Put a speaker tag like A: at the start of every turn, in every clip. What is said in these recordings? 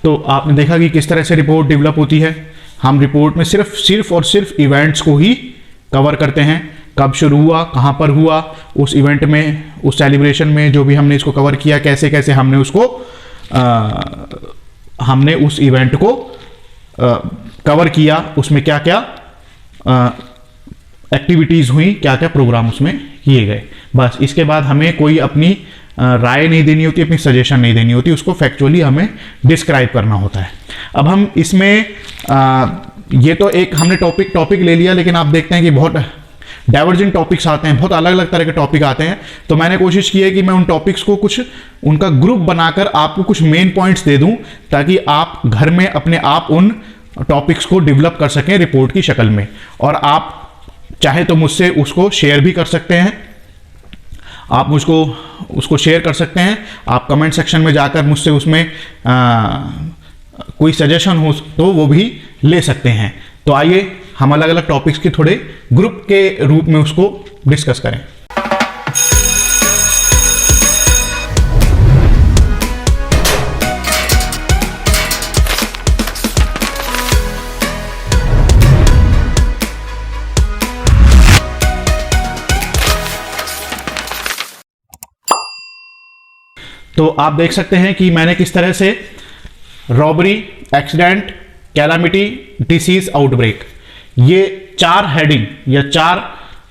A: तो आपने देखा कि किस तरह से रिपोर्ट डेवलप होती है। हम रिपोर्ट में सिर्फ और सिर्फ इवेंट्स को ही कवर करते हैं, कब शुरू हुआ, कहाँ पर हुआ, उस इवेंट में, उस सेलिब्रेशन में जो भी हमने इसको कवर किया, कैसे कैसे हमने उसको हमने उस इवेंट को कवर किया, उसमें क्या क्या एक्टिविटीज़ हुई, क्या क्या प्रोग्राम उसमें किए गए। बस इसके बाद हमें कोई अपनी राय नहीं देनी होती, अपनी सजेशन नहीं देनी होती, उसको फैक्चुअली हमें डिस्क्राइब करना होता है। अब हम इसमें ये तो एक हमने टॉपिक ले लिया, लेकिन आप देखते हैं कि बहुत डाइवर्जेंट टॉपिक्स आते हैं, बहुत अलग अलग तरह के टॉपिक आते हैं। तो मैंने कोशिश की है कि मैं उन टॉपिक्स को कुछ उनका ग्रुप बनाकर आपको कुछ मेन पॉइंट्स दे दूं, ताकि आप घर में अपने आप उन टॉपिक्स को डेवलप कर सकें रिपोर्ट की शक्ल में। और आप चाहे तो मुझसे उसको शेयर भी कर सकते हैं, आप मुझको उसको शेयर कर सकते हैं। आप कमेंट सेक्शन में जाकर मुझसे उसमें कोई सजेशन हो तो वो भी ले सकते हैं। तो आइए हम अलग अलग टॉपिक्स के थोड़े ग्रुप के रूप में उसको डिस्कस करें। तो आप देख सकते हैं कि मैंने किस तरह से robbery, accident, calamity, disease, outbreak, ये 4 हेडिंग या 4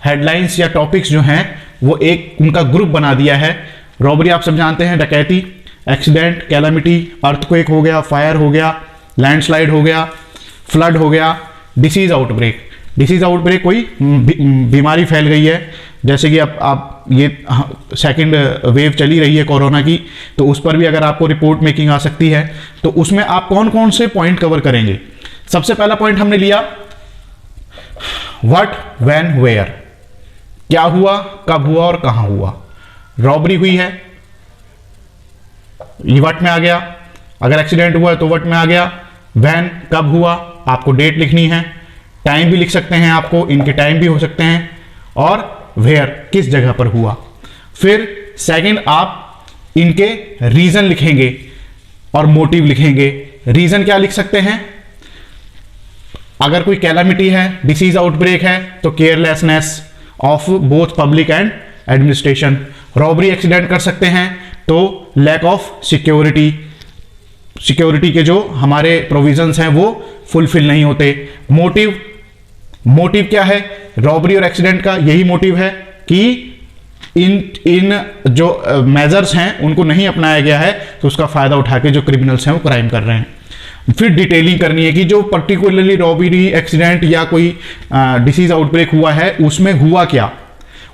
A: हेडलाइंस या टॉपिक्स जो हैं वो एक उनका ग्रुप बना दिया है। रॉबरी आप सब जानते हैं, डकैती। एक्सीडेंट, कैलामिटी, अर्थक्वेक हो गया, फायर हो गया, लैंडस्लाइड हो गया, फ्लड हो गया। डिसीज आउटब्रेक, डिसीज आउटब्रेक कोई बीमारी फैल गई है, जैसे कि अब आप ये सेकंड वेव चली रही है कोरोना की, तो उस पर भी अगर आपको रिपोर्ट मेकिंग आ सकती है, तो उसमें आप कौन कौन से पॉइंट कवर करेंगे। सबसे पहला पॉइंट हमने लिया व्हाट, व्हेन, वेयर, क्या हुआ, कब हुआ और कहां हुआ। रॉबरी हुई है, ये व्हाट में आ गया। अगर एक्सीडेंट हुआ है तो व्हाट में आ गया। व्हेन, कब हुआ, आपको डेट लिखनी है। टाइम भी लिख सकते हैं, आपको इनके टाइम भी हो सकते हैं। और वेयर, किस जगह पर हुआ। फिर सेकंड, आप इनके रीजन लिखेंगे और मोटिव लिखेंगे। रीजन क्या लिख सकते हैं, अगर कोई कैलामिटी है, डिसीज आउटब्रेक है, तो carelessness of both public and administration. Robbery, accident कर सकते हैं तो लैक ऑफ सिक्योरिटी, सिक्योरिटी के जो हमारे प्रोविजंस हैं वो फुलफिल नहीं होते। मोटिव, मोटिव क्या है, रॉबरी और एक्सीडेंट का यही मोटिव है कि इन जो मेजर्स हैं उनको नहीं अपनाया गया है, तो उसका फायदा उठा के जो क्रिमिनल्स हैं वो क्राइम कर रहे हैं। फिर डिटेलिंग करनी है कि जो पर्टिकुलरली रॉबरी, एक्सीडेंट या कोई डिसीज आउटब्रेक हुआ है उसमें हुआ क्या,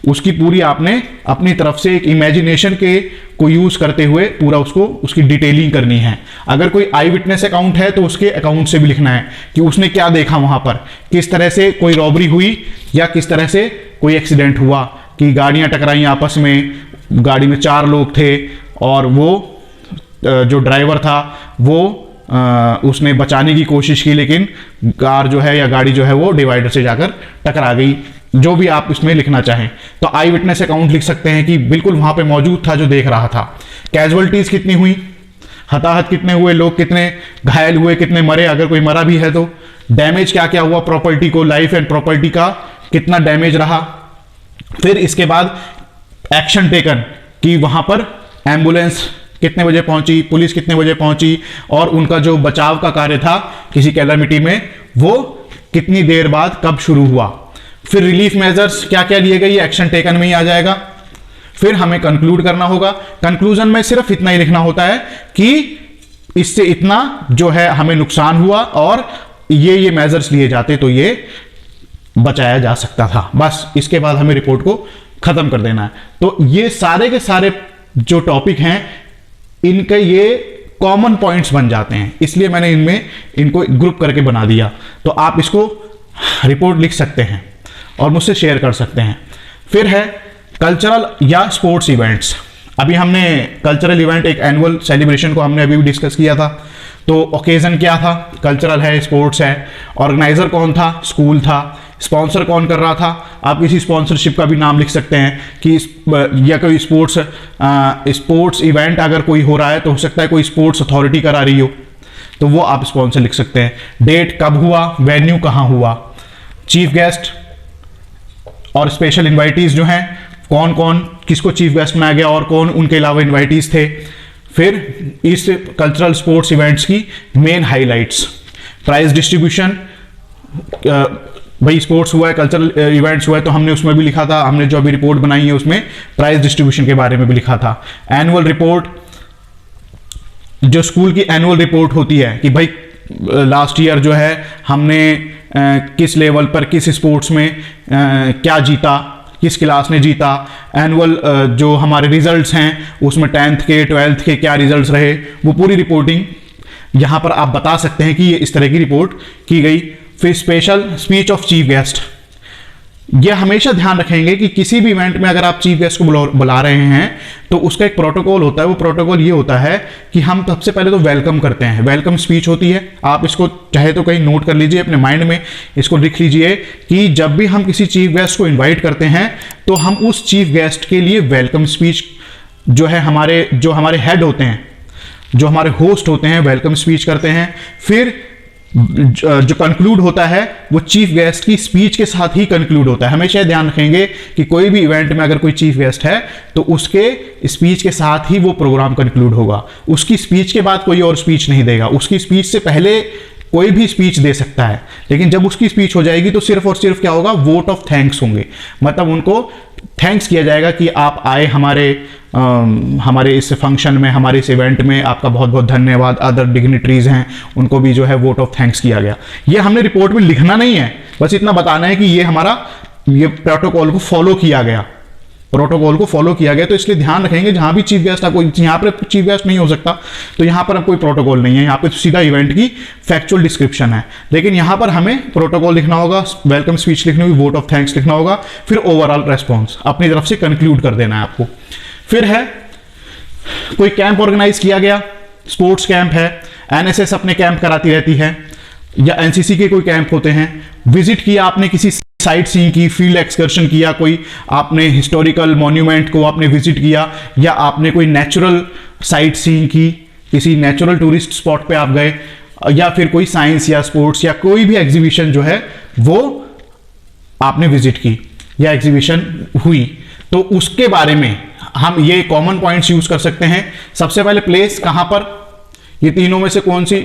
A: उसकी पूरी आपने अपनी तरफ से एक इमेजिनेशन के को यूज करते हुए पूरा उसकी डिटेलिंग करनी है। अगर कोई आई विटनेस अकाउंट है तो उसके अकाउंट से भी लिखना है कि उसने क्या देखा वहां पर, किस तरह से कोई रॉबरी हुई या किस तरह से कोई एक्सीडेंट हुआ, कि गाड़ियां टकराई आपस में, गाड़ी में 4 लोग थे और वो जो ड्राइवर था वो उसने बचाने की कोशिश की, लेकिन कार जो है या गाड़ी जो है वो डिवाइडर से जाकर टकरा गई। जो भी आप इसमें लिखना चाहें, तो आई विटनेस अकाउंट लिख सकते हैं कि बिल्कुल वहां पे मौजूद था जो देख रहा था। कैजुअलिटीज कितनी हुई, हताहत कितने हुए, लोग कितने घायल हुए, कितने मरे, अगर कोई मरा भी है तो। डैमेज क्या क्या हुआ प्रॉपर्टी को, लाइफ एंड प्रॉपर्टी का कितना डैमेज रहा। फिर इसके बाद एक्शन टेकन, कि वहां पर एम्बुलेंस कितने बजे पहुंची, पुलिस कितने बजे पहुंची, और उनका जो बचाव का कार्य था किसी कैलामिटी में वो कितनी देर बाद कब शुरू हुआ। फिर रिलीफ मेजर्स क्या क्या लिए गए, एक्शन टेकन में ही आ जाएगा। फिर हमें कंक्लूड करना होगा। कंक्लूजन में सिर्फ इतना ही लिखना होता है कि इससे इतना जो है हमें नुकसान हुआ और ये मेजर्स लिए जाते तो ये बचाया जा सकता था। बस इसके बाद हमें रिपोर्ट को खत्म कर देना है। तो ये सारे के सारे जो टॉपिक हैं इनके ये कॉमन पॉइंट्स बन जाते हैं, इसलिए मैंने इनको ग्रुप करके बना दिया। तो आप इसको रिपोर्ट लिख सकते हैं और मुझसे शेयर कर सकते हैं। फिर है कल्चरल या स्पोर्ट्स इवेंट्स। अभी हमने कल्चरल इवेंट, एक एनुअल सेलिब्रेशन को हमने अभी भी डिस्कस किया था। तो ओकेजन क्या था, कल्चरल है, स्पोर्ट्स है। ऑर्गेनाइजर कौन था, स्कूल था। स्पॉन्सर कौन कर रहा था, आप किसी स्पॉन्सरशिप का भी नाम लिख सकते हैं कि या कोई स्पोर्ट्स इवेंट अगर कोई हो रहा है तो हो सकता है कोई स्पोर्ट्स अथॉरिटी करा रही हो। तो वो आप स्पॉन्सर लिख सकते हैं। डेट कब हुआ, वेन्यू कहाँ हुआ, चीफ गेस्ट और स्पेशल इन्वाइटीज जो हैं, कौन कौन किसको चीफ गेस्ट बनाया गया और कौन उनके अलावा इन्वाइटीज थे। फिर इस कल्चरल स्पोर्ट्स इवेंट्स की मेन हाइलाइट्स, प्राइज डिस्ट्रीब्यूशन, भाई स्पोर्ट्स हुआ है, कल्चरल इवेंट्स हुआ है, तो हमने उसमें भी लिखा था, हमने जो अभी रिपोर्ट बनाई है उसमें प्राइज डिस्ट्रीब्यूशन के बारे में भी लिखा था। एनुअल रिपोर्ट, जो स्कूल की एनुअल रिपोर्ट होती है कि भाई लास्ट ईयर जो है हमने किस लेवल पर किस स्पोर्ट्स में क्या जीता, किस क्लास ने जीता। एनुअल जो हमारे रिजल्ट्स हैं उसमें 10th के 12th के क्या रिजल्ट्स रहे, वो पूरी रिपोर्टिंग यहाँ पर आप बता सकते हैं कि ये इस तरह की रिपोर्ट की गई। फिर special speech of chief guest, ये हमेशा ध्यान रखेंगे कि किसी भी इवेंट में अगर आप चीफ गेस्ट को बुला रहे हैं तो उसका एक प्रोटोकॉल होता है। वो प्रोटोकॉल ये होता है कि हम सबसे पहले तो वेलकम करते हैं, वेलकम स्पीच होती है। आप इसको चाहे तो कहीं नोट कर लीजिए, अपने माइंड में इसको लिख लीजिए कि जब भी हम किसी चीफ गेस्ट को इन्वाइट करते हैं तो हम उस चीफ गेस्ट के लिए वेलकम स्पीच जो है जो हमारे हेड होते हैं, जो हमारे होस्ट होते हैं, वेलकम स्पीच करते हैं। फिर जो कंक्लूड होता है वो चीफ गेस्ट की स्पीच के साथ ही कंक्लूड होता है। हमेशा ध्यान रखेंगे कि कोई भी इवेंट में अगर कोई चीफ गेस्ट है तो उसके स्पीच के साथ ही वो प्रोग्राम कंक्लूड होगा। उसकी स्पीच के बाद कोई और स्पीच नहीं देगा। उसकी स्पीच से पहले कोई भी स्पीच दे सकता है, लेकिन जब उसकी स्पीच हो जाएगी तो सिर्फ और सिर्फ क्या होगा, वोट ऑफ थैंक्स होंगे। मतलब उनको थैंक्स किया जाएगा कि आप आए हमारे इस फंक्शन में, हमारे इस इवेंट में, आपका बहुत बहुत धन्यवाद। अदर डिग्निटरीज हैं उनको भी जो है वोट ऑफ थैंक्स किया गया। ये हमने रिपोर्ट में लिखना नहीं है, बस इतना बताना है कि ये प्रोटोकॉल को फॉलो किया गया, तो इसलिए ध्यान रखेंगे जहां भी चीफ गेस्ट, कोई यहां पर चीफ गेस्ट नहीं हो सकता तो यहां पर अब कोई प्रोटोकॉल नहीं है, यहां पे सीधा इवेंट की फैक्चुअल डिस्क्रिप्शन है। लेकिन यहां पर हमें प्रोटोकॉल लिखना होगा, वेलकम स्पीच लिखनी होगी, वोट ऑफ थैंक्स लिखना होगा, फिर ओवरऑल रेस्पॉन्स अपनी तरफ से कंक्लूड कर देना है आपको। फिर है कोई कैंप ऑर्गेनाइज किया गया, स्पोर्ट्स कैंप है, एनएसएस अपने कैंप कराती रहती है, या एनसीसी के कोई कैंप होते हैं। विजिट किया आपने, किसी साइट सीइंग की, फील्ड एक्सकर्शन किया, कोई आपने हिस्टोरिकल मॉन्यूमेंट को आपने विजिट किया, या आपने कोई नेचुरल साइट सीइंग की, किसी नेचुरल टूरिस्ट स्पॉट पे आप गए, या फिर कोई साइंस या स्पोर्ट्स या कोई भी एग्जीबिशन जो है वो आपने विजिट की या एग्जीबिशन हुई, तो उसके बारे में हम ये कॉमन पॉइंट्स यूज कर सकते हैं। सबसे पहले प्लेस, कहां पर, ये तीनों में से कौन सी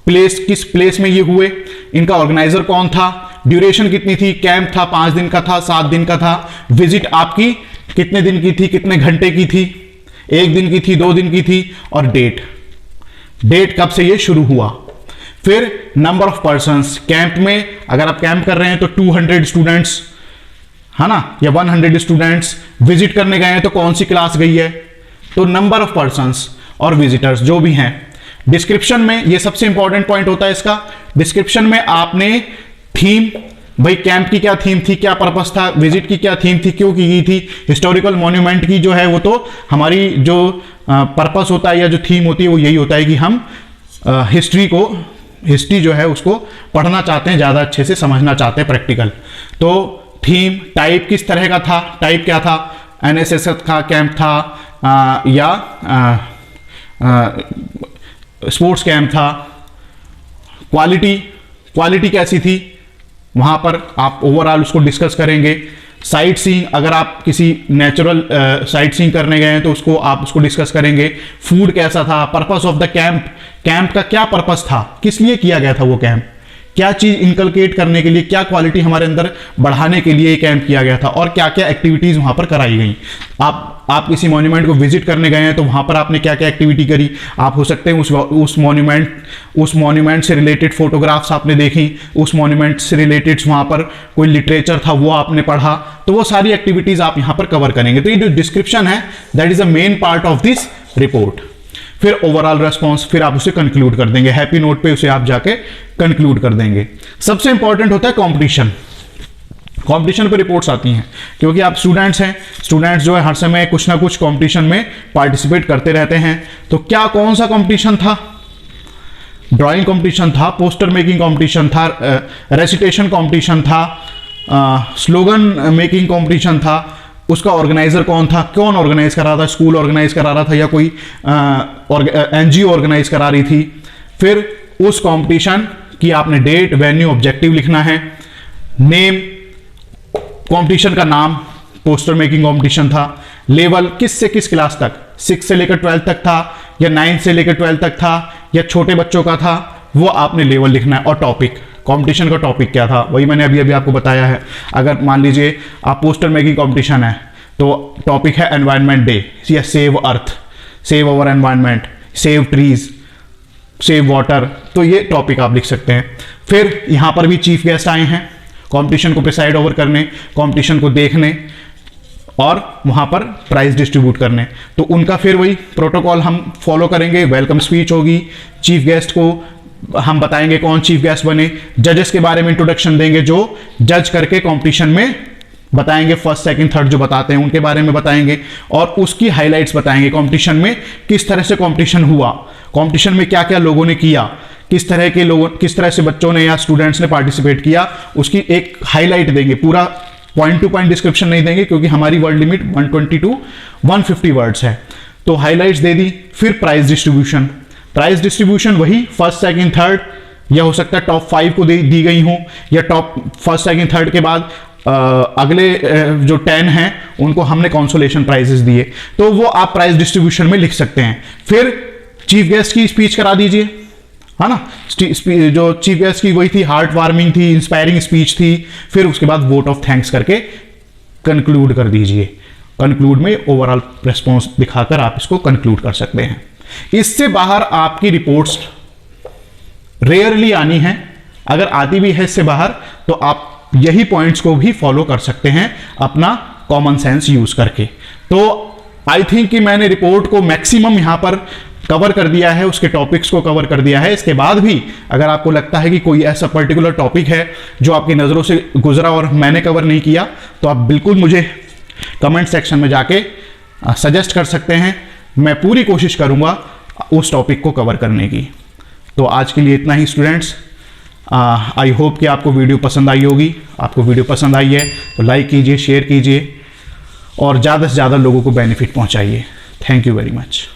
A: प्लेस, किस प्लेस में ये हुए, इनका ऑर्गेनाइजर कौन था, ड्यूरेशन कितनी थी, कैंप था 5 दिन का था, 7 दिन का था, विजिट आपकी कितने दिन की थी, कितने घंटे की थी, 1 दिन की थी, 2 दिन की थी, और डेट कब से ये शुरू हुआ। फिर नंबर ऑफ पर्संस, कैंप में अगर आप कैंप कर रहे हैं तो 200 स्टूडेंट्स है ना, या 100 स्टूडेंट्स विजिट करने गए हैं तो कौन सी क्लास गई है, तो नंबर ऑफ पर्संस और विजिटर्स जो भी हैं। डिस्क्रिप्शन में ये सबसे इंपॉर्टेंट पॉइंट होता है इसका, डिस्क्रिप्शन में आपने थीम, भाई कैंप की क्या थीम थी, क्या पर्पस था, विजिट की क्या थीम थी, क्यों की गई थी, हिस्टोरिकल मॉन्यूमेंट की जो है वो तो हमारी जो पर्पस होता है या जो थीम होती है वो यही होता है कि हम हिस्ट्री जो है उसको पढ़ना चाहते हैं, ज़्यादा अच्छे से समझना चाहते हैं प्रैक्टिकल। तो थीम, टाइप किस तरह का था, टाइप क्या था, एनएसएस का कैंप था या स्पोर्ट्स कैंप था, क्वालिटी कैसी थी, वहां पर आप ओवरऑल उसको डिस्कस करेंगे। साइट सीइंग, अगर आप किसी नेचुरल साइट सीइंग करने गए हैं तो आप उसको डिस्कस करेंगे। फूड कैसा था, पर्पस ऑफ द कैंप का क्या पर्पस था, किस लिए किया गया था वो कैंप, क्या चीज इनकलकेट करने के लिए, क्या क्वालिटी हमारे अंदर बढ़ाने के लिए कैंप किया गया था, और क्या क्या एक्टिविटीज वहां पर कराई गई। आप किसी मॉन्यूमेंट को विजिट करने गए हैं तो वहां पर आपने क्या क्या एक्टिविटी करी, आप हो सकते हैं उस मॉन्यूमेंट से रिलेटेड फोटोग्राफ्स आपने देखी, उस मॉन्यूमेंट से रिलेटेड वहां पर कोई लिटरेचर था वो आपने पढ़ा, तो वो सारी एक्टिविटीज आप यहां पर कवर करेंगे। तो ये जो डिस्क्रिप्शन है that is a main part of this report. फिर ओवरऑल रेस्पॉन्स, फिर आप उसे कंक्लूड कर देंगे, हैप्पी नोट पे उसे आप जाके कंक्लूड कर देंगे। सबसे इंपॉर्टेंट होता है कंपटीशन पे रिपोर्ट्स आती हैं, क्योंकि आप स्टूडेंट्स जो है हर समय कुछ ना कुछ कंपटीशन में पार्टिसिपेट करते रहते हैं। तो क्या कौन सा कंपटीशन था, ड्राइंग कंपटीशन था, पोस्टर मेकिंग कंपटीशन था, रेसिटेशन कंपटीशन था, स्लोगन मेकिंग कंपटीशन था, उसका ऑर्गेनाइजर कौन था, कौन ऑर्गेनाइज करा था, स्कूल ऑर्गेनाइज करा रहा था या कोई एनजीओ ऑर्गेनाइज करा रही थी। फिर उस कंपटीशन की आपने डेट, वेन्यू, ऑब्जेक्टिव लिखना है, नेम, कंपटीशन का नाम, पोस्टर मेकिंग कंपटीशन था, लेवल किस से किस क्लास तक, 6 से लेकर 12 तक था या 9 से लेकर 12 तक था या छोटे बच्चों का था, वो आपने लेवल लिखना है। और टॉपिक, कंपटीशन का टॉपिक क्या था, वही मैंने अभी अभी आपको बताया है। अगर मान लीजिए आप पोस्टर मेकिंग कंपटीशन है तो टॉपिक है एनवायरनमेंट डे या save earth, save our environment, save trees, save water, तो ये टॉपिक आप लिख सकते हैं। फिर यहाँ पर भी चीफ गेस्ट आए हैं कंपटीशन को प्रिसाइड ओवर करने, कंपटीशन को देखने और वहाँ पर प्राइज डिस्ट्रीब्यूट करने। तो उनका फिर वही प्रोटोकॉल हम फॉलो करेंगे। वेलकम स्पीच होगी, चीफ गेस्ट को हम बताएंगे कौन चीफ गेस्ट बने, जजेस के बारे में इंट्रोडक्शन देंगे जो जज करके कंपटीशन में बताएंगे, फर्स्ट सेकंड थर्ड जो बताते हैं उनके बारे में बताएंगे और उसकी हाइलाइट्स बताएंगे। कंपटीशन में किस तरह से कंपटीशन हुआ, कंपटीशन में क्या क्या लोगों ने किया, किस तरह से बच्चों ने या स्टूडेंट्स ने पार्टिसिपेट किया, उसकी एक हाईलाइट देंगे। पूरा पॉइंट टू पॉइंट डिस्क्रिप्शन नहीं देंगे क्योंकि हमारी वर्ड लिमिट 120 to 150 वर्ड्स है। तो हाइलाइट्स दे दी। फिर प्राइज डिस्ट्रीब्यूशन, प्राइज डिस्ट्रीब्यूशन वही फर्स्ट सेकंड थर्ड, या हो सकता है टॉप 5 को दी गई हो या टॉप फर्स्ट सेकंड थर्ड के बाद अगले जो 10 हैं उनको हमने कंसोलेशन प्राइजेस दिए, तो वो आप प्राइज डिस्ट्रीब्यूशन में लिख सकते हैं। फिर चीफ गेस्ट की स्पीच करा दीजिए, है ना। जो चीफ गेस्ट की वही थी, हार्ट वार्मिंग थी, इंस्पायरिंग स्पीच थी। फिर उसके बाद वोट ऑफ थैंक्स करके कंक्लूड कर दीजिए। कंक्लूड में ओवरऑल रिस्पॉन्स दिखाकर आप इसको कंक्लूड कर सकते हैं। इससे बाहर आपकी रिपोर्ट्स रेयरली आनी है। अगर आती भी है इससे बाहर तो आप यही पॉइंट्स को भी फॉलो कर सकते हैं अपना कॉमन सेंस यूज करके। तो आई थिंक कि मैंने रिपोर्ट को मैक्सिमम यहां पर कवर कर दिया है, उसके टॉपिक्स को कवर कर दिया है। इसके बाद भी अगर आपको लगता है कि कोई ऐसा पर्टिकुलर टॉपिक है जो आपकी नज़रों से गुजरा और मैंने कवर नहीं किया, तो आप बिल्कुल मुझे कमेंट सेक्शन में जाके सजेस्ट कर सकते हैं। मैं पूरी कोशिश करूंगा उस टॉपिक को कवर करने की। तो आज के लिए इतना ही स्टूडेंट्स। आई होप कि आपको वीडियो पसंद आई होगी। आपको वीडियो पसंद आई है तो लाइक कीजिए, शेयर कीजिए और ज़्यादा से ज़्यादा लोगों को बेनिफिट पहुंचाइए। Thank you very much.